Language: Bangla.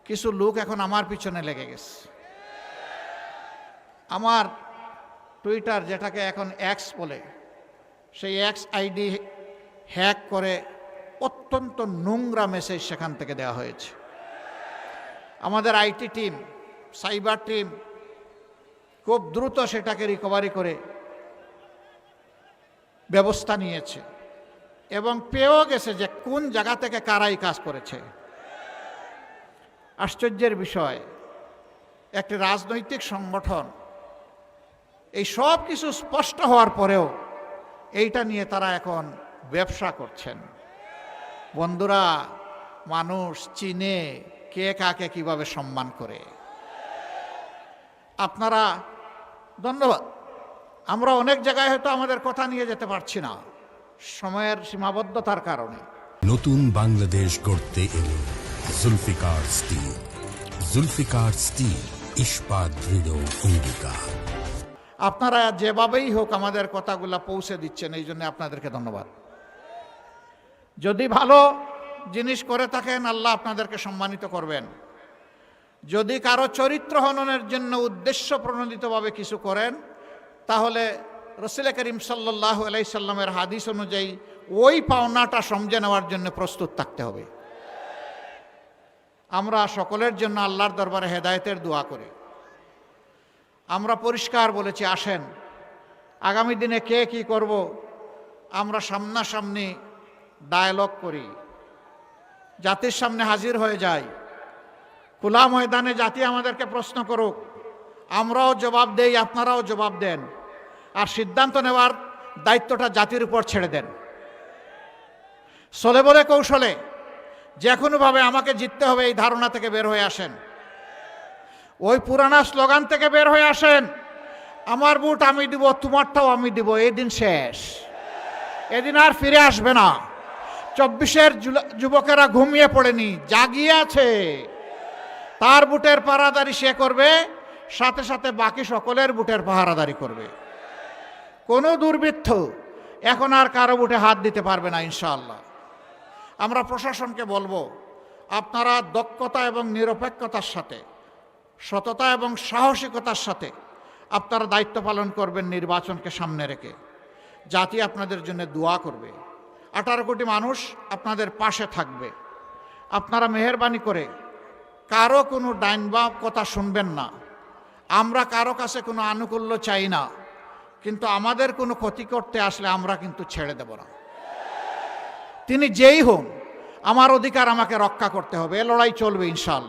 কিছু লোক এখন আমার পিছনে লেগে গেছে। আমার টুইটার, যেটাকে এখন এক্স বলে, সেই এক্স আইডি হ্যাক করে অত্যন্ত নোংরা মেসেজ সেখান থেকে দেওয়া হয়েছে। আমাদের আইটি টিম, সাইবার টিম খুব দ্রুত সেটাকে রিকভারি করে ব্যবস্থা নিয়েছে এবং পেয়েও গেছে যে কোন জায়গা থেকে কারাই কাজ করেছে। আশ্চর্যের বিষয়, একটি রাজনৈতিক সংগঠন এই সব কিছু স্পষ্ট হওয়ার পরেও এইটা নিয়ে তারা এখন ব্যবসা করছেন। বন্ধুরা, মানুষ চিনে কে কাকে কিভাবে সম্মান করে। আপনারা ধন্যবাদ। আমরা অনেক জায়গায় হয়তো আমাদের কথা নিয়ে যেতে পারছি না সময়ের সীমাবদ্ধতার কারণে। নতুন বাংলাদেশ গড়তে এলো জুলফিকার স্টিল। জুলফিকার স্টিল, ইস্পাত দৃঢ় অঙ্গীকার। আপনারা যেভাবেই হোক আমাদের কথাগুলো পৌঁছে দিচ্ছেন, এই জন্য আপনাদেরকে ধন্যবাদ। যদি ভালো জিনিস করে থাকেন, আল্লাহ আপনাদেরকে সম্মানিত করবেন। যদি কারো চরিত্র হননের জন্য উদ্দেশ্য প্রণোদিতভাবে কিছু করেন, তাহলে রাসূল করিম সাল্লাল্লাহু আলাইহি সাল্লামের হাদিস অনুযায়ী ওই পাওনাটা সমঝে নেওয়ার জন্য প্রস্তুত থাকতে হবে। আমরা সকলের জন্য আল্লাহর দরবারে হেদায়েতের দোয়া করি। আমরা পরিষ্কার বলেছি, আসেন আগামী দিনে কে কি করব আমরা সামনাসামনি ডায়ালগ করি, জাতির সামনে হাজির হয়ে যাই, খোলা ময়দানে জাতি আমাদেরকে প্রশ্ন করুক, আমরাও জবাব দেই, আপনারাও জবাব দেন, আর সিদ্ধান্ত নেওয়ার দায়িত্বটা জাতির উপর ছেড়ে দেন। চলে বলে কৌশলে যে কোনোভাবে আমাকে জিততে হবে এই ধারণা থেকে বের হয়ে আসেন। ওই পুরানা স্লোগান থেকে বের হয়ে আসেন, আমার ভোট আমি দিব, তোমারটাও আমি দিব। এই দিন শেষ, এদিন আর ফিরে আসবে না। 24-এর যুবকেরা ঘুমিয়ে পড়েনি, জাগিয়ে আছে। তার বুটের পাহারাদারি সে করবে, সাথে সাথে বাকি সকলের বুটের পাহারাদারি করবে। কোনো দুর্বৃত্ত এখন আর কারো বুটে হাত দিতে পারবে না ইনশাআল্লাহ। আমরা প্রশাসনকে বলবো, আপনারা দক্ষতা এবং নিরপেক্ষতার সাথে, সততা এবং সাহসিকতার সাথে আপনারা দায়িত্ব পালন করবেন। নির্বাচনকে সামনে রেখে জাতি আপনাদের জন্য দোয়া করবে। 18 কোটি মানুষ আপনাদের পাশে থাকবে। আপনারা মেহেরবানি করে কারো কোনো ডাইন বাম কথা শুনবেন না। আমরা কারো কাছে কোনো আনুকূল্য চাই না, কিন্তু আমাদের কোনো ক্ষতি করতে আসলে আমরা কিন্তু ছেড়ে দেব না। তিনি যেই হন, আমার অধিকার আমাকে রক্ষা করতে হবে। এ লড়াই চলবে ইনশাআল্লাহ।